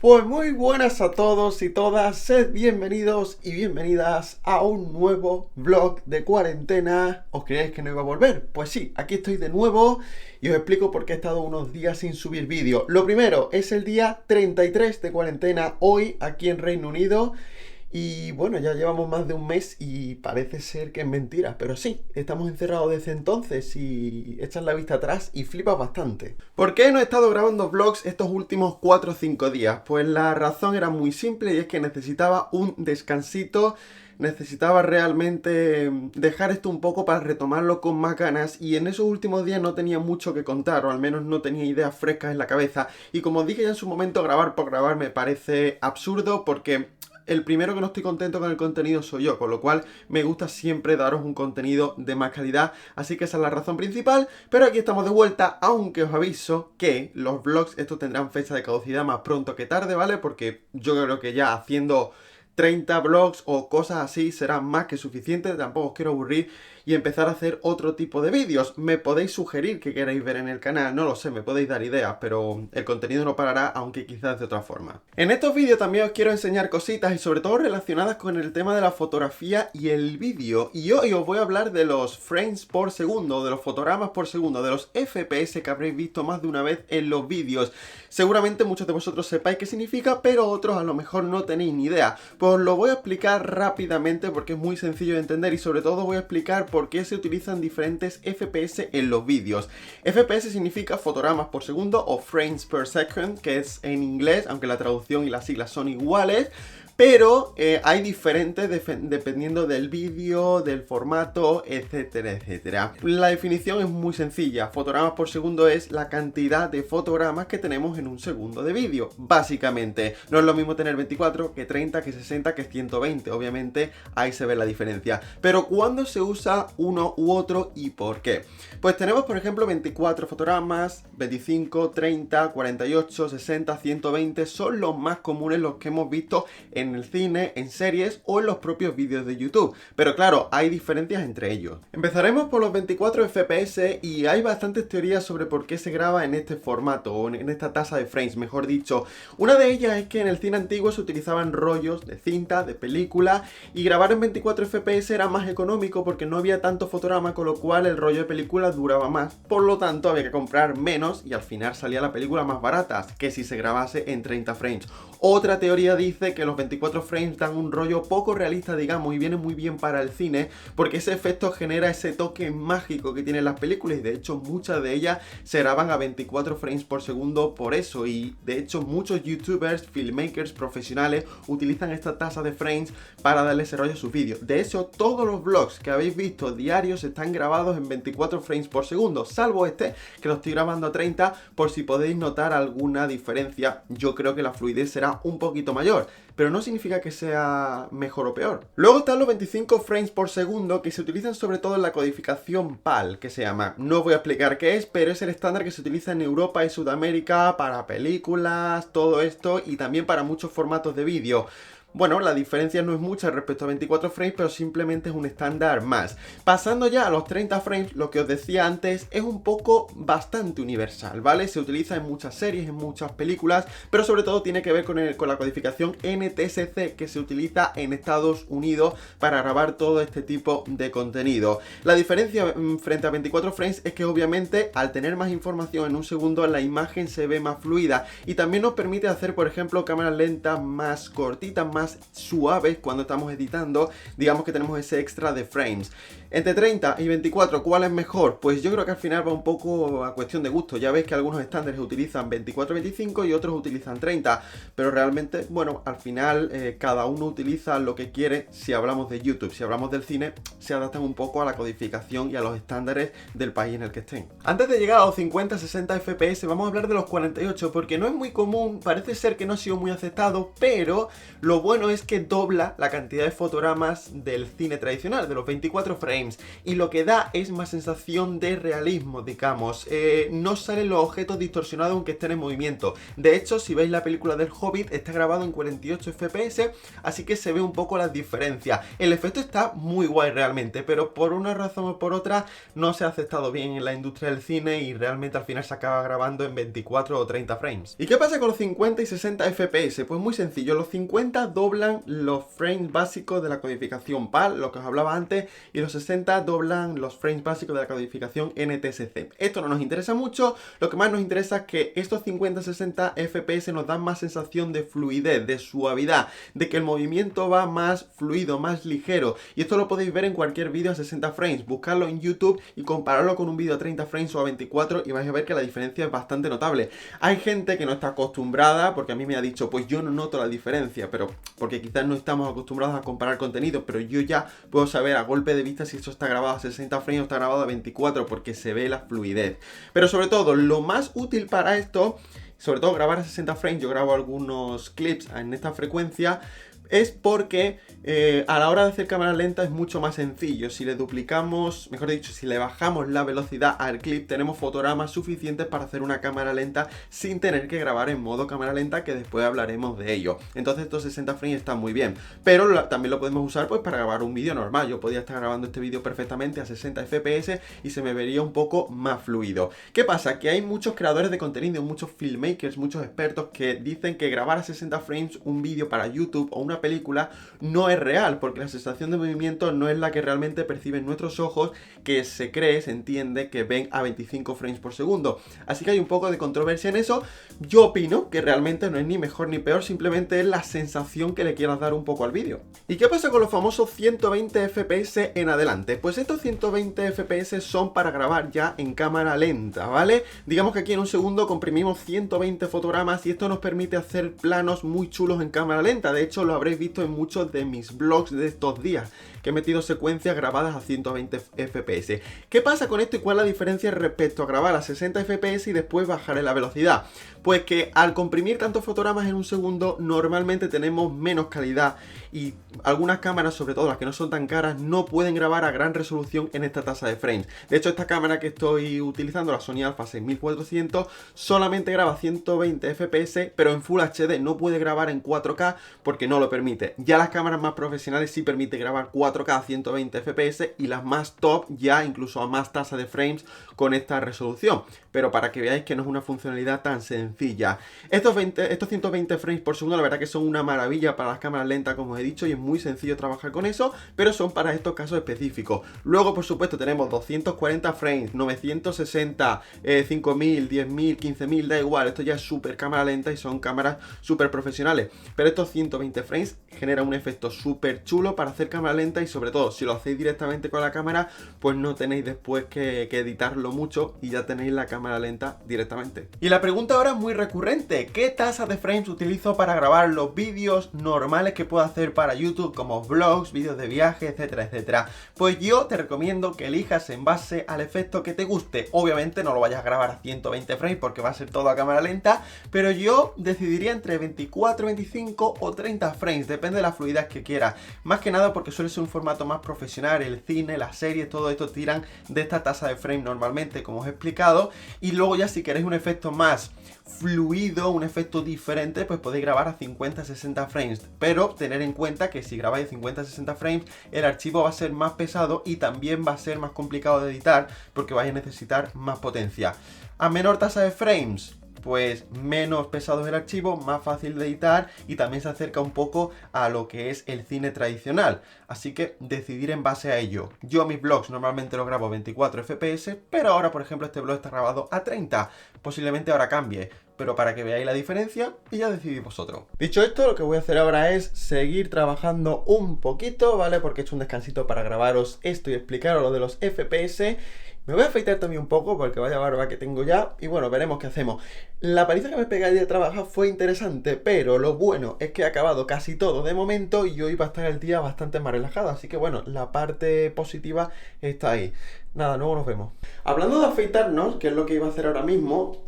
Pues muy buenas a todos y todas, sed bienvenidos y bienvenidas a un nuevo vlog de cuarentena. ¿Os creéis que no iba a volver? Pues sí, aquí estoy de nuevo y os explico por qué he estado unos días sin subir vídeo. Lo primero, es el día 33 de cuarentena hoy aquí en Reino Unido. Y bueno, ya llevamos más de un mes y parece ser que es mentira, pero sí, estamos encerrados desde entonces y echas la vista atrás y flipas bastante. ¿Por qué no he estado grabando vlogs estos últimos 4 o 5 días? Pues la razón era muy simple y es que necesitaba un descansito. Necesitaba realmente dejar esto un poco para retomarlo con más ganas y en esos últimos días no tenía mucho que contar, o al menos no tenía ideas frescas en la cabeza. Y como dije ya en su momento, grabar por grabar me parece absurdo porque el primero que no estoy contento con el contenido soy yo, con lo cual me gusta siempre daros un contenido de más calidad, así que esa es la razón principal, pero aquí estamos de vuelta, aunque os aviso que los vlogs estos tendrán fecha de caducidad más pronto que tarde, ¿vale? Porque yo creo que ya haciendo 30 vlogs o cosas así será más que suficiente, tampoco os quiero aburrir y empezar a hacer otro tipo de vídeos. Me podéis sugerir que queráis ver en el canal, no lo sé, me podéis dar ideas, pero el contenido no parará, aunque quizás de otra forma. En estos vídeos también os quiero enseñar cositas y sobre todo relacionadas con el tema de la fotografía y el vídeo. Y hoy os voy a hablar de los frames por segundo, de los fotogramas por segundo, de los FPS que habréis visto más de una vez en los vídeos. Seguramente muchos de vosotros sepáis qué significa, pero otros a lo mejor no tenéis ni idea. Pues os lo voy a explicar rápidamente porque es muy sencillo de entender y sobre todo voy a explicar por qué se utilizan diferentes FPS en los vídeos. FPS significa fotogramas por segundo o frames per second, que es en inglés, aunque la traducción y las siglas son iguales. Pero hay diferentes dependiendo del vídeo, del formato, etcétera, etcétera. La definición es muy sencilla. Fotogramas por segundo es la cantidad de fotogramas que tenemos en un segundo de vídeo. Básicamente, no es lo mismo tener 24 que 30, que 60, que 120. Obviamente, ahí se ve la diferencia. Pero ¿cuándo se usa uno u otro y por qué? Pues tenemos, por ejemplo, 24 fotogramas, 25, 30, 48, 60, 120. Son los más comunes, los que hemos visto en el cine, en series o en los propios vídeos de YouTube. Pero claro, hay diferencias entre ellos. Empezaremos por los 24 FPS y hay bastantes teorías sobre por qué se graba en este formato o en esta tasa de frames, mejor dicho. Una de ellas es que en el cine antiguo se utilizaban rollos de cinta, de película, y grabar en 24 FPS era más económico porque no había tanto fotograma, con lo cual el rollo de película duraba más. Por lo tanto, había que comprar menos y al final salía la película más barata que si se grabase en 30 frames. Otra teoría dice que los 24 frames dan un rollo poco realista, digamos, y viene muy bien para el cine porque ese efecto genera ese toque mágico que tienen las películas y de hecho muchas de ellas se graban a 24 frames por segundo por eso, y de hecho muchos youtubers, filmmakers profesionales utilizan esta tasa de frames para darle ese rollo a sus vídeos. De hecho, todos los vlogs que habéis visto diarios están grabados en 24 frames por segundo, salvo este que lo estoy grabando a 30, por si podéis notar alguna diferencia. Yo creo que la fluidez será un poquito mayor, pero no significa que sea mejor o peor. Luego están los 25 frames por segundo que se utilizan sobre todo en la codificación PAL, que se llama. No voy a explicar qué es, pero es el estándar que se utiliza en Europa y Sudamérica para películas, todo esto, y también para muchos formatos de vídeo. Bueno, la diferencia no es mucha respecto a 24 frames, pero simplemente es un estándar más. Pasando ya a los 30 frames, lo que os decía antes es un poco bastante universal, ¿vale? Se utiliza en muchas series, en muchas películas, pero sobre todo tiene que ver con la codificación NTSC que se utiliza en Estados Unidos para grabar todo este tipo de contenido. La diferencia frente a 24 frames es que obviamente al tener más información en un segundo la imagen se ve más fluida y también nos permite hacer, por ejemplo, cámaras lentas más cortitas, más suaves cuando estamos editando. Digamos que tenemos ese extra de frames. Entre 30 y 24, ¿cuál es mejor? Pues yo creo que al final va un poco a cuestión de gusto. Ya veis que algunos estándares utilizan 24-25 y otros utilizan 30, pero realmente, bueno, al final cada uno utiliza lo que quiere. Si hablamos de YouTube, si hablamos del cine, se adaptan un poco a la codificación y a los estándares del país en el que estén. Antes de llegar a los 50-60 FPS, vamos a hablar de los 48, porque no es muy común, parece ser que no ha sido muy aceptado, pero lo bueno es que dobla la cantidad de fotogramas del cine tradicional, de los 24 frames, y lo que da es más sensación de realismo, digamos. No salen los objetos distorsionados aunque estén en movimiento. De hecho, si veis la película del Hobbit, está grabado en 48 FPS, así que se ve un poco las diferencias. El efecto está muy guay realmente, pero por una razón o por otra no se ha aceptado bien en la industria del cine y realmente al final se acaba grabando en 24 o 30 frames. ¿Y qué pasa con los 50 y 60 FPS? Pues muy sencillo, los 50 doblan los frames básicos de la codificación PAL, lo que os hablaba antes, y los 60 doblan los frames básicos de la codificación NTSC. Esto no nos interesa mucho, lo que más nos interesa es que estos 50-60 FPS nos dan más sensación de fluidez, de suavidad, de que el movimiento va más fluido, más ligero, y esto lo podéis ver en cualquier vídeo a 60 frames, buscarlo en YouTube y compararlo con un vídeo a 30 frames o a 24 y vais a ver que la diferencia es bastante notable. Hay gente que no está acostumbrada, porque a mí me ha dicho, pues yo no noto la diferencia, pero porque quizás no estamos acostumbrados a comparar contenido, pero yo ya puedo saber a golpe de vista si esto está grabado a 60 frames o está grabado a 24, porque se ve la fluidez. Pero sobre todo, lo más útil para esto, sobre todo grabar a 60 frames, yo grabo algunos clips en esta frecuencia, es porque a la hora de hacer cámara lenta es mucho más sencillo. Si le duplicamos, mejor dicho, si le bajamos la velocidad al clip, tenemos fotogramas suficientes para hacer una cámara lenta sin tener que grabar en modo cámara lenta, que después hablaremos de ello. Entonces estos 60 frames están muy bien, pero también lo podemos usar pues para grabar un vídeo normal. Yo podría estar grabando este vídeo perfectamente a 60 FPS y se me vería un poco más fluido. ¿Qué pasa? Que hay muchos creadores de contenido, muchos filmmakers, muchos expertos que dicen que grabar a 60 frames un vídeo para YouTube o una película no es real, porque la sensación de movimiento no es la que realmente perciben nuestros ojos, que se cree, se entiende que ven a 25 frames por segundo. Así que hay un poco de controversia en eso. Yo opino que realmente no es ni mejor ni peor, simplemente es la sensación que le quieras dar un poco al vídeo. ¿Y qué pasa con los famosos 120 FPS en adelante? Pues estos 120 FPS son para grabar ya en cámara lenta, ¿vale? Digamos que aquí en un segundo comprimimos 120 fotogramas y esto nos permite hacer planos muy chulos en cámara lenta. De hecho, lo habréis visto en muchos de mis vlogs de estos días, que he metido secuencias grabadas a 120 FPS. ¿Qué pasa con esto y cuál es la diferencia respecto a grabar a 60 FPS y después bajarle la velocidad? Pues que al comprimir tantos fotogramas en un segundo, normalmente tenemos menos calidad y algunas cámaras, sobre todo las que no son tan caras, no pueden grabar a gran resolución en esta tasa de frames. De hecho, esta cámara que estoy utilizando, la Sony Alpha 6400, solamente graba 120 FPS, pero en Full HD, no puede grabar en 4K porque no lo permite. Ya las cámaras más profesionales sí permiten grabar 4K a 120 FPS y las más top ya incluso a más tasa de frames con esta resolución. Pero para que veáis que no es una funcionalidad tan sencilla. Estos 120 frames por segundo la verdad que son una maravilla para las cámaras lentas, como os he dicho, y es muy sencillo trabajar con eso, pero son para estos casos específicos. Luego, por supuesto, tenemos 240 frames, 960, 5000, 10000, 15000, da igual, esto ya es súper cámara lenta y son cámaras súper profesionales. Pero estos 120 frames generan un efecto súper chulo para hacer cámara lenta y sobre todo, si lo hacéis directamente con la cámara, pues no tenéis después que editarlo mucho y ya tenéis la cámara lenta directamente. Y la pregunta ahora es muy recurrente: ¿qué tasa de frames utilizo para grabar los vídeos normales que puedo hacer para YouTube, como vlogs, vídeos de viaje, etcétera, etcétera? Pues yo te recomiendo que elijas en base al efecto que te guste. Obviamente no lo vayas a grabar a 120 frames porque va a ser todo a cámara lenta, pero yo decidiría entre 24, 25 o 30 frames, depende de la fluidez que quieras. Más que nada porque suele ser un formato más profesional, el cine, las series, todo esto tiran de esta tasa de frame normalmente, como os he explicado. Y luego ya si queréis un efecto más fluido, un efecto diferente, pues podéis grabar a 50-60 frames, pero tener en cuenta que si grabáis a 50-60 frames el archivo va a ser más pesado y también va a ser más complicado de editar porque vais a necesitar más potencia. A menor tasa de frames, pues menos pesado es el archivo, más fácil de editar y también se acerca un poco a lo que es el cine tradicional. Así que decidir en base a ello. Yo mis vlogs normalmente los grabo a 24 FPS, pero ahora por ejemplo este vlog está grabado a 30. Posiblemente ahora cambie, pero para que veáis la diferencia y ya decidís vosotros. Dicho esto, lo que voy a hacer ahora es seguir trabajando un poquito, ¿vale? Porque he hecho un descansito para grabaros esto y explicaros lo de los FPS. Me voy a afeitar también un poco porque vaya barba que tengo ya y bueno, veremos qué hacemos. La paliza que me pegué ayer de trabajar fue interesante, pero lo bueno es que he acabado casi todo de momento y hoy va a estar el día bastante más relajado, así que bueno, la parte positiva está ahí. Nada, luego nos vemos. Hablando de afeitarnos, que es lo que iba a hacer ahora mismo,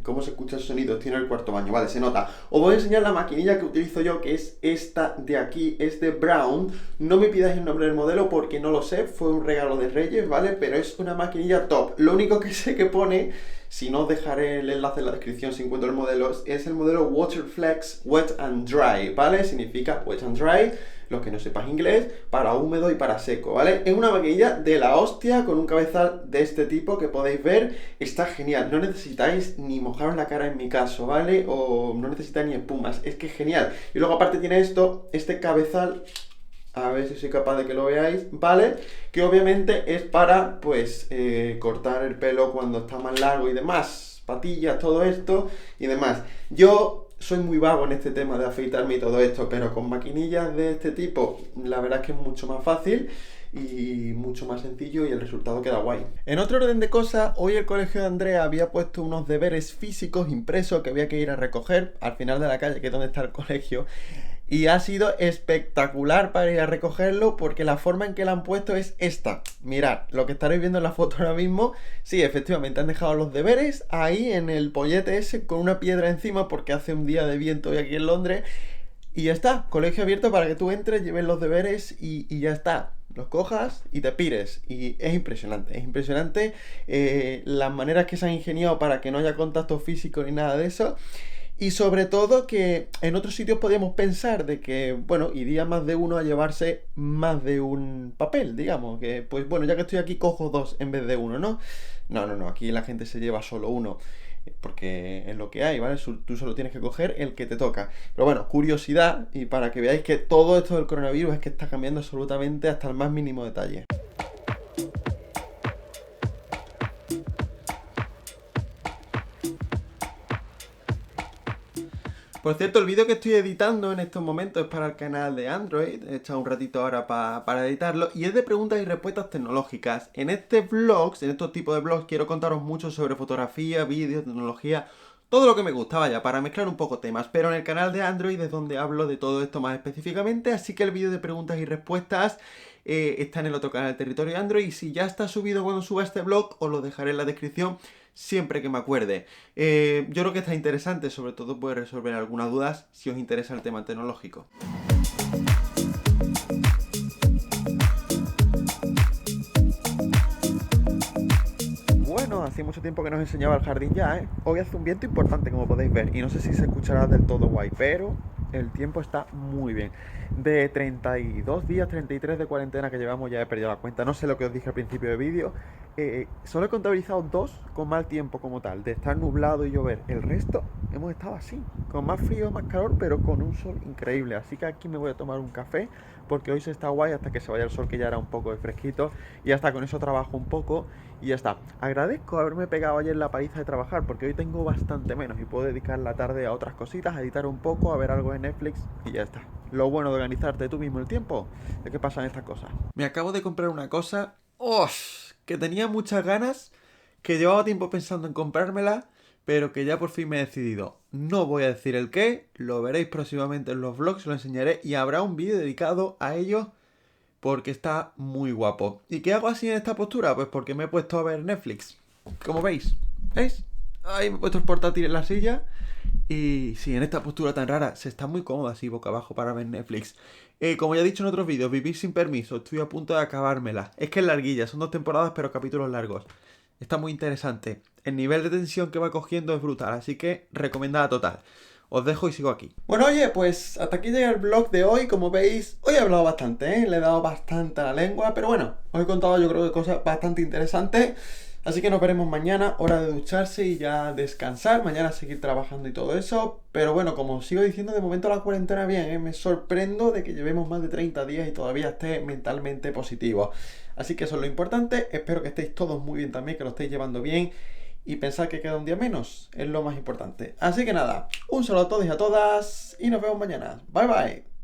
¿cómo se escucha el sonido? Estoy en el cuarto baño, vale, se nota. Os voy a enseñar la maquinilla que utilizo yo, que es esta de aquí, es de Brown. No me pidáis el nombre del modelo porque no lo sé, fue un regalo de Reyes, ¿vale? Pero es una maquinilla top. Lo único que sé que pone, si no os dejaré el enlace en la descripción si encuentro el modelo, es el modelo Waterflex Wet and Dry, ¿vale? Significa Wet and Dry, los que no sepas inglés, para húmedo y para seco, ¿vale? Es una maquinilla de la hostia con un cabezal de este tipo que podéis ver, está genial, no necesitáis ni mojaros la cara en mi caso, ¿vale? O no necesitáis ni espumas, es que es genial. Y luego aparte tiene este cabezal, a ver si soy capaz de que lo veáis, ¿vale? Que obviamente es para, pues, cortar el pelo cuando está más largo y demás, patillas, todo esto y demás. Yo soy muy vago en este tema de afeitarme y todo esto, pero con maquinillas de este tipo, la verdad es que es mucho más fácil y mucho más sencillo y el resultado queda guay. En otro orden de cosas, hoy el colegio de Andrea había puesto unos deberes físicos impresos que había que ir a recoger al final de la calle, que es donde está el colegio. Y ha sido espectacular para ir a recogerlo porque la forma en que la han puesto es esta. Mirad, lo que estaréis viendo en la foto ahora mismo. Sí, efectivamente, han dejado los deberes ahí en el pollete ese con una piedra encima porque hace un día de viento hoy aquí en Londres. Y ya está, colegio abierto para que tú entres, lleves los deberes y ya está. Los cojas y te pires. Y es impresionante las maneras que se han ingeniado para que no haya contacto físico ni nada de eso. Y sobre todo que en otros sitios podíamos pensar de que, bueno, iría más de uno a llevarse más de un papel, digamos, que pues bueno, ya que estoy aquí cojo dos en vez de uno, ¿no? No, aquí la gente se lleva solo uno, porque es lo que hay, ¿vale? Tú solo tienes que coger el que te toca. Pero bueno, curiosidad, y para que veáis que todo esto del coronavirus es que está cambiando absolutamente hasta el más mínimo detalle. Por cierto, el vídeo que estoy editando en estos momentos es para el canal de Android. He echado un ratito ahora para editarlo. Y es de preguntas y respuestas tecnológicas. En estos tipos de vlogs, quiero contaros mucho sobre fotografía, vídeo, tecnología, todo lo que me gusta, vaya, para mezclar un poco temas. Pero en el canal de Android es donde hablo de todo esto más específicamente. Así que el vídeo de preguntas y respuestas está en el otro canal, Territorio Android. Y si ya está subido cuando suba este vlog, os lo dejaré en la descripción siempre que me acuerde. Yo creo que está interesante, sobre todo puede resolver algunas dudas si os interesa el tema tecnológico. Bueno, hacía mucho tiempo que nos enseñaba el jardín ya, ¿eh? Hoy hace un viento importante, como podéis ver, y no sé si se escuchará del todo guay, pero el tiempo está muy bien. De 32 días, 33 de cuarentena que llevamos, ya he perdido la cuenta. No sé lo que os dije al principio del vídeo. Solo he contabilizado 2 con mal tiempo como tal, de estar nublado y llover. El resto hemos estado así, con más frío, más calor, pero con un sol increíble. Así que aquí me voy a tomar un café, porque hoy se está guay hasta que se vaya el sol, que ya era un poco de fresquito. Y ya está, con eso trabajo un poco y ya está. Agradezco haberme pegado ayer la paliza de trabajar, porque hoy tengo bastante menos y puedo dedicar la tarde a otras cositas, a editar un poco, a ver algo en Netflix y ya está. Lo bueno de organizarte tú mismo el tiempo es que pasan estas cosas. Me acabo de comprar una cosa que tenía muchas ganas, que llevaba tiempo pensando en comprármela, pero que ya por fin me he decidido. No voy a decir el qué, lo veréis próximamente en los vlogs, lo enseñaré y habrá un vídeo dedicado a ello porque está muy guapo. ¿Y qué hago así en esta postura? Pues porque me he puesto a ver Netflix. Como veis, ¿veis? Ahí me he puesto el portátil en la silla. Y sí, en esta postura tan rara, se está muy cómoda así boca abajo para ver Netflix. Como ya he dicho en otros vídeos, Vivir sin permiso, estoy a punto de acabármela. Es que es larguilla, son 2 temporadas pero capítulos largos. Está muy interesante. El nivel de tensión que va cogiendo es brutal, así que recomendada total. Os dejo y sigo aquí. Bueno, oye, pues hasta aquí llega el vlog de hoy. Como veis, hoy he hablado bastante, ¿eh? Le he dado bastante a la lengua, pero bueno, os he contado yo creo que cosas bastante interesantes. Así que nos veremos mañana, hora de ducharse y ya descansar, mañana seguir trabajando y todo eso. Pero bueno, como sigo diciendo, de momento la cuarentena bien, ¿eh? Me sorprendo de que llevemos más de 30 días y todavía esté mentalmente positivo. Así que eso es lo importante, espero que estéis todos muy bien también, que lo estéis llevando bien. Y pensar que queda un día menos es lo más importante. Así que nada, un saludo a todos y a todas y nos vemos mañana. Bye bye.